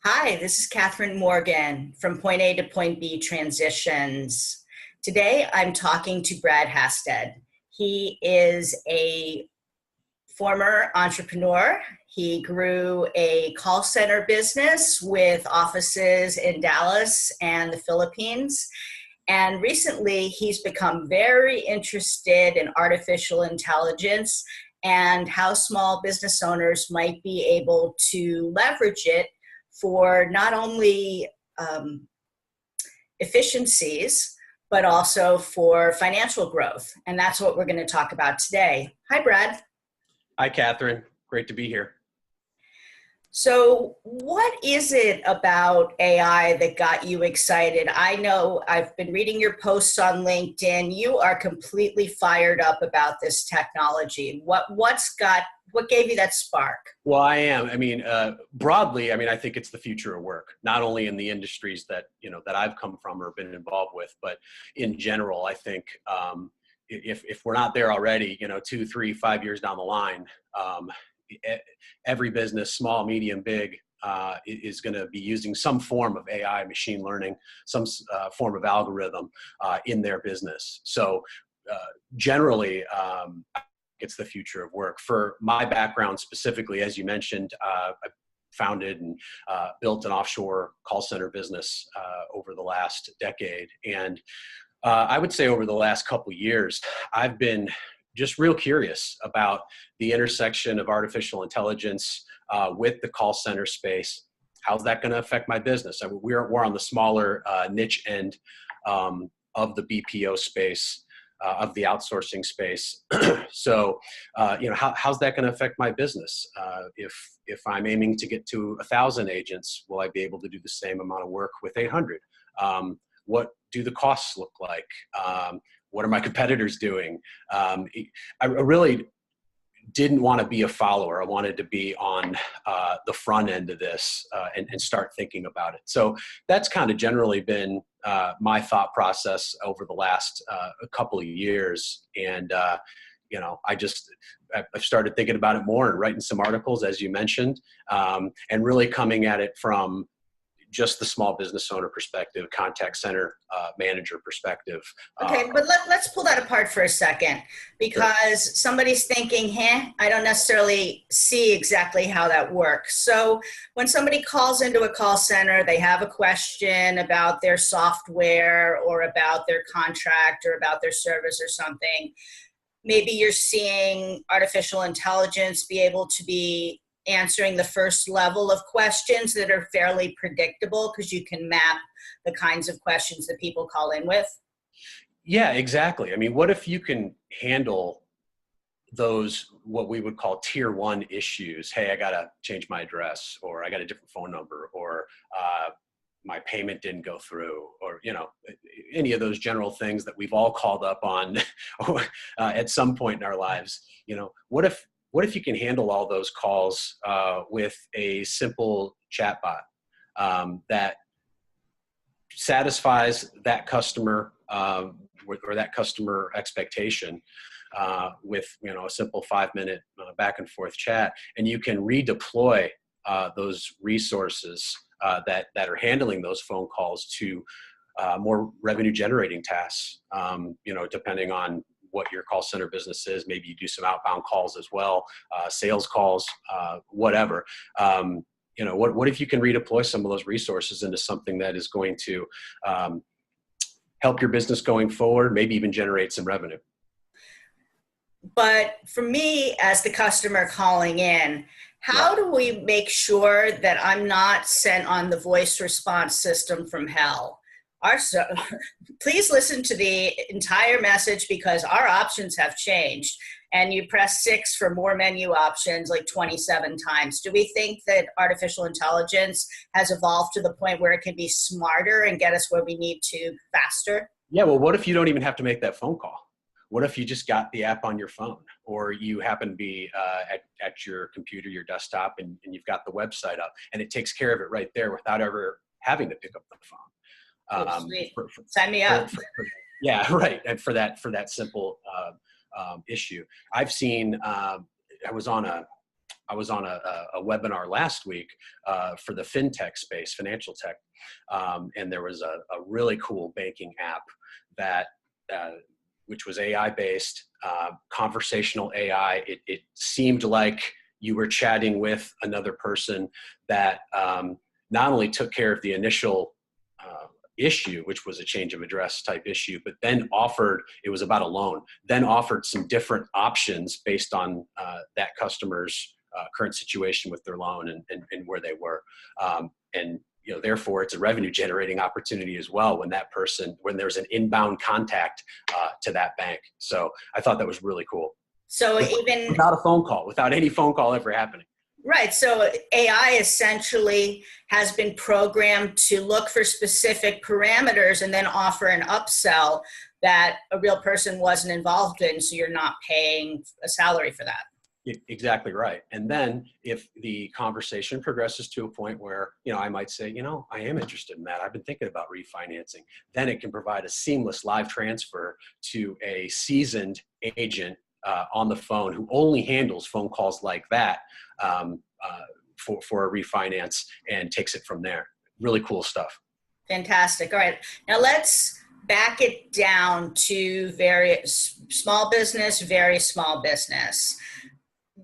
Hi, this is Catherine Morgan from Point A to Point B Transitions. Today I'm talking to Brad Hastedt. He is a former entrepreneur. He grew a call center business with offices in Dallas and the Philippines. And recently he's become very interested in artificial intelligence and how small business owners might be able to leverage it for not only efficiencies, but also for financial growth. And that's what we're going to talk about today. Hi, Brad. Hi, Catherine. Great to be here. So what is it about AI that got you excited? I know I've been reading your posts on LinkedIn. You are completely fired up about this technology. What gave you that spark? Well, I am. Broadly, I think it's the future of work, not only in the industries that I've come from or been involved with, but in general. I think if we're not there already, 2, 3, 5 years down the line, every business, small, medium, big, is going to be using some form of AI, machine learning, some form of algorithm in their business. So generally, it's the future of work. For my background specifically, as you mentioned, I founded and built an offshore call center business over the last decade. And I would say over the last couple of years, I've been just real curious about the intersection of artificial intelligence with the call center space. How's that going to affect my business? We're on the smaller niche end of the BPO space, of the outsourcing space. So, how's that going to affect my business? If I'm aiming to get to 1,000 agents, will I be able to do the same amount of work with 800? What do the costs look like? What are my competitors doing? I really didn't want to be a follower. I wanted to be on the front end of this and start thinking about it. So that's kind of generally been my thought process over the last couple of years. And, I've started thinking about it more and writing some articles, as you mentioned, and really coming at it from just the small business owner perspective, contact center manager perspective. Okay, but let's pull that apart for a second, because somebody's thinking, I don't necessarily see exactly how that works. So when somebody calls into a call center, they have a question about their software or about their contract or about their service or something. Maybe you're seeing artificial intelligence be able to be answering the first level of questions that are fairly predictable because you can map the kinds of questions that people call in with. Yeah, exactly. What if you can handle those, what we would call tier 1 issues? Hey, I got to change my address, or I got a different phone number, or my payment didn't go through, or, any of those general things that we've all called up on at some point in our lives. What if you can handle all those calls with a simple chatbot that satisfies that customer or that customer expectation with a simple 5-minute back and forth chat, and you can redeploy those resources that are handling those phone calls to more revenue generating tasks, depending on what your call center business is. Maybe you do some outbound calls as well, sales calls, whatever. What if you can redeploy some of those resources into something that is going to help your business going forward, maybe even generate some revenue? But for me, as the customer calling in, how do we make sure that I'm not sent on the voice response system from hell? Please listen to the entire message, because our options have changed, and you press 6 for more menu options like 27 times. Do we think that artificial intelligence has evolved to the point where it can be smarter and get us where we need to faster? Yeah, well, what if you don't even have to make that phone call? What if you just got the app on your phone, or you happen to be at your computer, your desktop, and you've got the website up, and it takes care of it right there without ever having to pick up the phone? Sign me up. Yeah, right. And for that simple issue, I've seen. I was on I was on a webinar last week for the fintech space, financial tech, and there was a really cool banking app that which was AI based, conversational AI. It seemed like you were chatting with another person that not only took care of the initial issue, which was a change of address type issue, but then offered, it was about a loan, then offered some different options based on that customer's current situation with their loan and where they were. And therefore it's a revenue generating opportunity as well when there's an inbound contact to that bank. So I thought that was really cool. So even without any phone call ever happening. Right. So AI essentially has been programmed to look for specific parameters and then offer an upsell that a real person wasn't involved in. So you're not paying a salary for that. Exactly right. And then if the conversation progresses to a point where, I might say, I am interested in that. I've been thinking about refinancing. Then it can provide a seamless live transfer to a seasoned agent on the phone who only handles phone calls like that for a refinance and takes it from there. Really cool stuff. Fantastic. All right. Now let's back it down to very small business.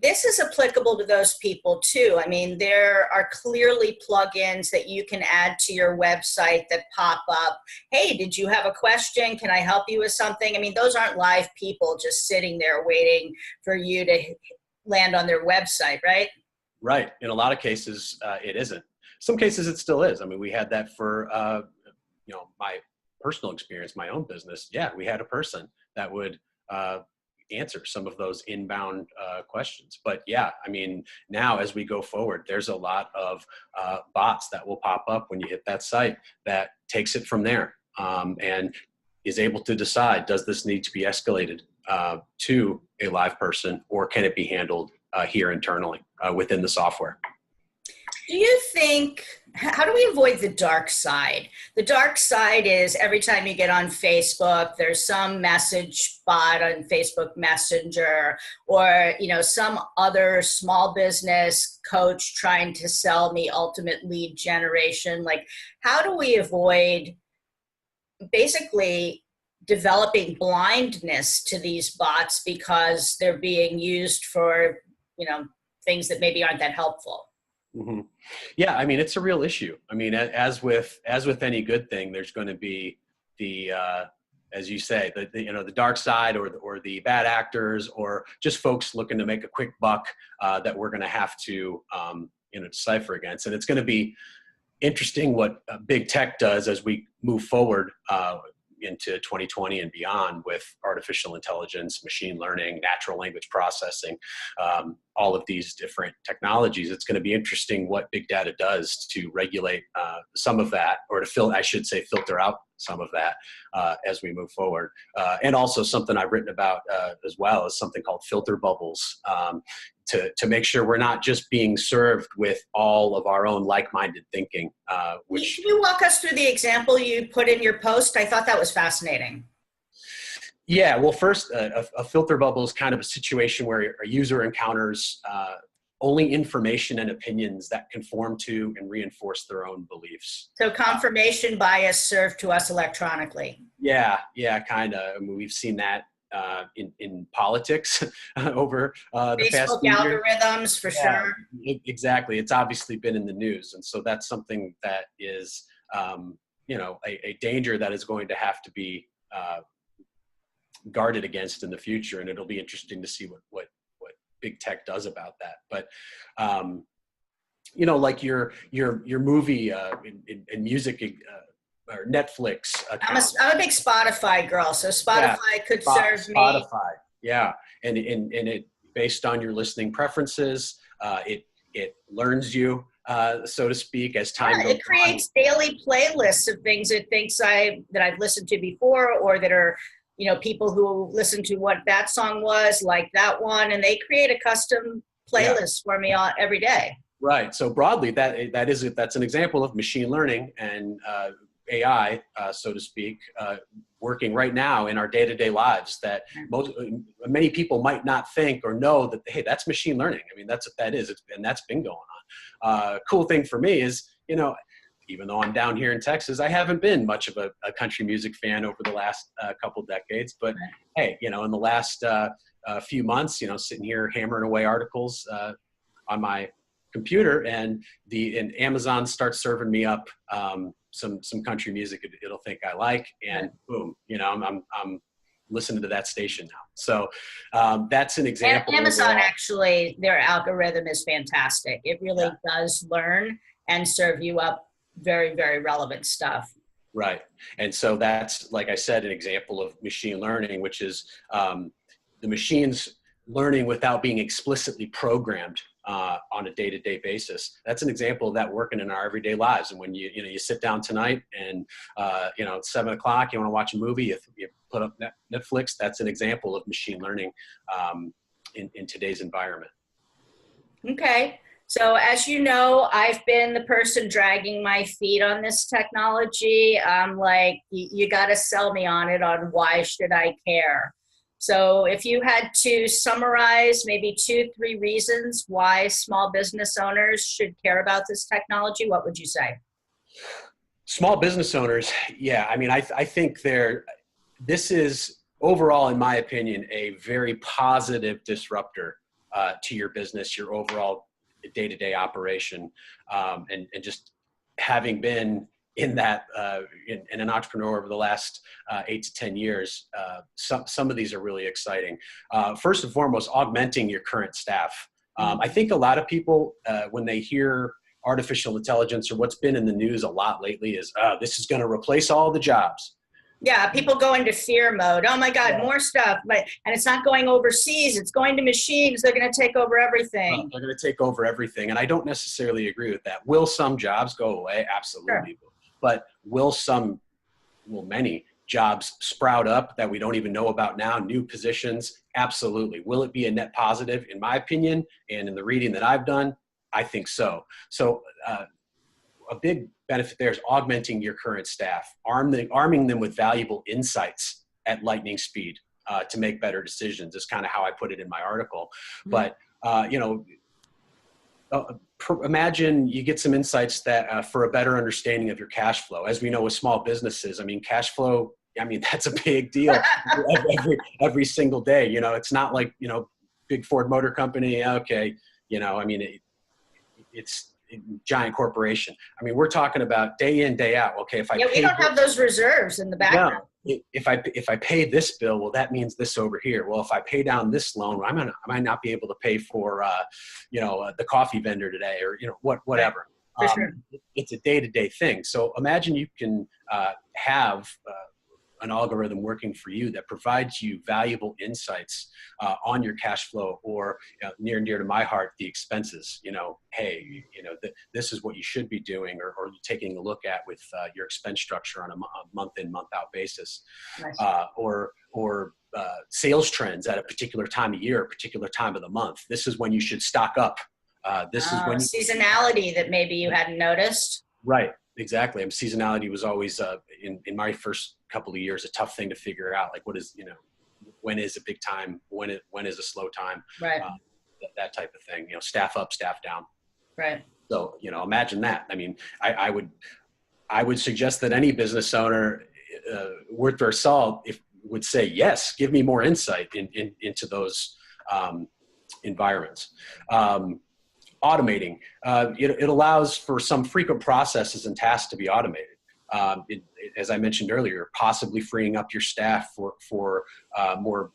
This is applicable to those people too. I mean, there are clearly plugins that you can add to your website that pop up. Hey, did you have a question? Can I help you with something? I mean, those aren't live people just sitting there waiting for you to land on their website, right? Right. In a lot of cases, it isn't. Some cases it still is. I mean, we had that for, my personal experience, my own business. Yeah, we had a person that would answer some of those inbound questions. But yeah, I mean, now as we go forward, there's a lot of bots that will pop up when you hit that site that takes it from there and is able to decide, does this need to be escalated to a live person, or can it be handled here internally within the software? Do you think, how do we avoid the dark side? The dark side is every time you get on Facebook, there's some message bot on Facebook Messenger, or some other small business coach trying to sell me ultimate lead generation. Like, how do we avoid basically developing blindness to these bots because they're being used for things that maybe aren't that helpful? Mm-hmm. Yeah, I mean, it's a real issue. I mean, as with any good thing, there's going to be the, as you say, the dark side or the bad actors, or just folks looking to make a quick buck that we're going to have to decipher against. And it's going to be interesting what big tech does as we move forward into 2020 and beyond with artificial intelligence, machine learning, natural language processing, all of these different technologies. It's going to be interesting what big data does to regulate some of that, or to filter out some of that as we move forward. And also something I've written about as well is something called filter bubbles, to make sure we're not just being served with all of our own like-minded thinking. Can you walk us through the example you put in your post? I thought that was fascinating. Yeah, well, first, a filter bubble is kind of a situation where a user encounters only information and opinions that conform to and reinforce their own beliefs. So confirmation bias served to us electronically. Yeah, kind of. I mean, we've seen that in politics over the past few years. Facebook algorithms, for sure. Exactly. It's obviously been in the news. And so that's something that is, a danger that is going to have to be guarded against in the future. And it'll be interesting to see what big tech does about that. But, like your movie and music or Netflix account. I'm a big Spotify girl, so Spotify could serve me. Spotify, yeah, and it based on your listening preferences, it learns you, so to speak, as time goes on. It creates daily playlists of things it thinks that I've listened to before, or that are people who listen to what that song was, like that one, and they create a custom playlist for me every day. Right. So broadly, that's an example of machine learning and AI, so to speak, working right now in our day-to-day lives that many people might not think or know that, hey, that's machine learning. I mean, that's what that is. And that's been going on. Cool thing for me is, even though I'm down here in Texas, I haven't been much of a country music fan over the last couple decades. But hey, in the last few months, sitting here hammering away articles on my computer, and Amazon starts serving me up some country music it'll think I like, and boom, I'm listening to that station now. So that's an example. Amazon, actually, their algorithm is fantastic. It really does learn and serve you up very, very relevant stuff. Right. And so that's, like I said, an example of machine learning, which is the machine's learning without being explicitly programmed on a day-to-day basis. That's an example of that working in our everyday lives. And when you sit down tonight and it's 7 o'clock, you want to watch a movie, you put up Netflix. That's an example of machine learning in today's environment. Okay. So as you know, I've been the person dragging my feet on this technology. I'm like, you got to sell me on it, on why should I care? So if you had to summarize maybe 2-3 reasons why small business owners should care about this technology, what would you say? Small business owners, yeah. I mean, I think this is overall, in my opinion, a very positive disruptor to your business, your overall day-to-day operation, and just having been in that in an entrepreneur over the last 8 to 10 years, some of these are really exciting. First and foremost, augmenting your current staff. I think a lot of people, when they hear artificial intelligence or what's been in the news a lot lately, is this is going to replace all the jobs. Yeah, people go into fear mode. Oh my God, more stuff. And it's not going overseas. It's going to machines. They're going to take over everything. They're going to take over everything. And I don't necessarily agree with that. Will some jobs go away? Absolutely. Sure. But will many jobs sprout up that we don't even know about now? New positions? Absolutely. Will it be a net positive? In my opinion, and in the reading that I've done, I think so. So a big benefit there is augmenting your current staff, arming them with valuable insights at lightning speed to make better decisions is kind of how I put it in my article. Mm-hmm. But, imagine you get some insights that for a better understanding of your cash flow. As we know with small businesses, I mean, cash flow, that's a big deal every single day. It's not like, big Ford Motor Company. Okay. It's giant corporation. I mean, we're talking about day in, day out. Okay, we don't have those reserves in the background. No, if I pay this bill, well, that means this over here. Well, if I pay down this loan, I might not be able to pay for the coffee vendor today, or whatever. For sure. It's a day-to-day thing. So imagine you can have an algorithm working for you that provides you valuable insights on your cash flow, or near and dear to my heart, the expenses. Hey, this is what you should be doing, or taking a look at with your expense structure on a month in, month out basis. Nice. Or sales trends at a particular time of year, a particular time of the month. This is when you should stock up. This is when seasonality that maybe you hadn't noticed. Right. Exactly. Seasonality was always in my first couple of years a tough thing to figure out. Like, what is when is a big time? When is a slow time? Right. That type of thing. Staff up, staff down. Right. So imagine that. I mean, I would suggest that any business owner worth their salt would say, yes, give me more insight into those environments. Automating, it allows for some frequent processes and tasks to be automated. As I mentioned earlier, possibly freeing up your staff for more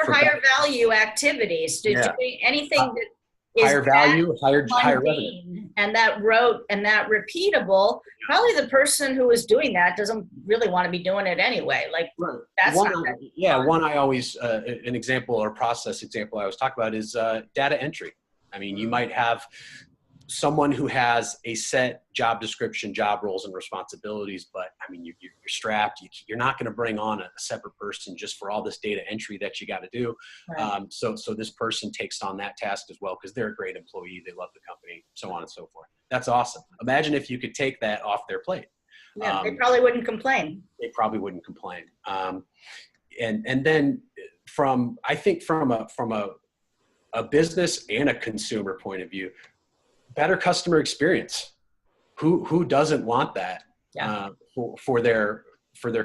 higher value activities. Doing anything that is higher value, higher revenue, and that repeatable. Probably the person who is doing that doesn't really want to be doing it anyway. Like, right. That's one I always an example or process example I always talk about is data entry. I mean, you might have someone who has a set job description, job roles and responsibilities, but I mean, you're strapped. You're not going to bring on a separate person just for all this data entry that you got to do. Right. So this person takes on that task as well because they're a great employee. They love the company, so on and so forth. That's awesome. Imagine if you could take that off their plate. Yeah, they probably wouldn't complain. They probably wouldn't complain. And then I think from a business and a consumer point of view, better customer experience. Who doesn't want that? Yeah. For their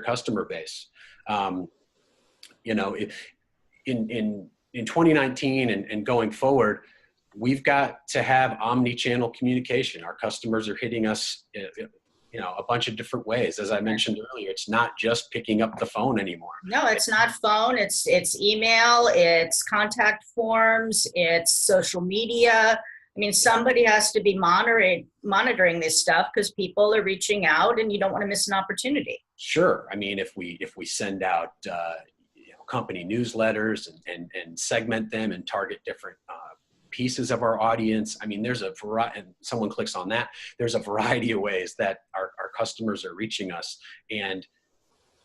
customer base? You know, in 2019 and going forward, we've got to have omni-channel communication. Our customers are hitting us, a bunch of different ways. As I mentioned earlier, it's not just picking up the phone anymore. No, it's not phone. It's email. It's contact forms. It's social media. I mean, somebody has to be monitoring this stuff because people are reaching out, and you don't want to miss an opportunity. Sure. I mean, if we send out company newsletters and segment them and target different pieces of our audience. I mean, there's a variety, and someone clicks on that, there's a variety of ways that our customers are reaching us. And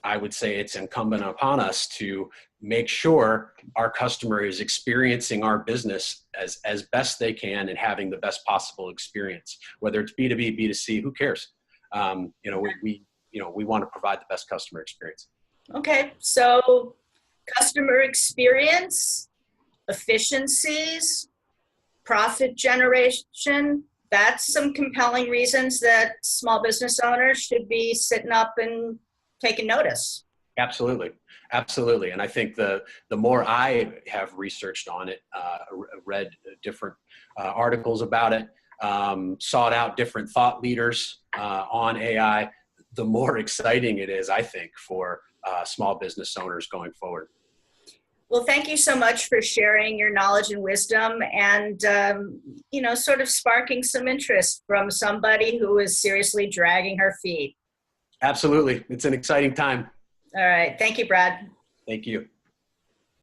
I would say it's incumbent upon us to make sure our customer is experiencing our business as best they can and having the best possible experience, whether it's B2B, B2C, who cares? We want to provide the best customer experience. Okay. So customer experience, efficiencies, profit generation, that's some compelling reasons that small business owners should be sitting up and taking notice. Absolutely. Absolutely. And I think the more I have researched on it, read different articles about it, sought out different thought leaders on AI, the more exciting it is, I think, for small business owners going forward. Well, thank you so much for sharing your knowledge and wisdom and, sort of sparking some interest from somebody who is seriously dragging her feet. Absolutely. It's an exciting time. All right. Thank you, Brad. Thank you.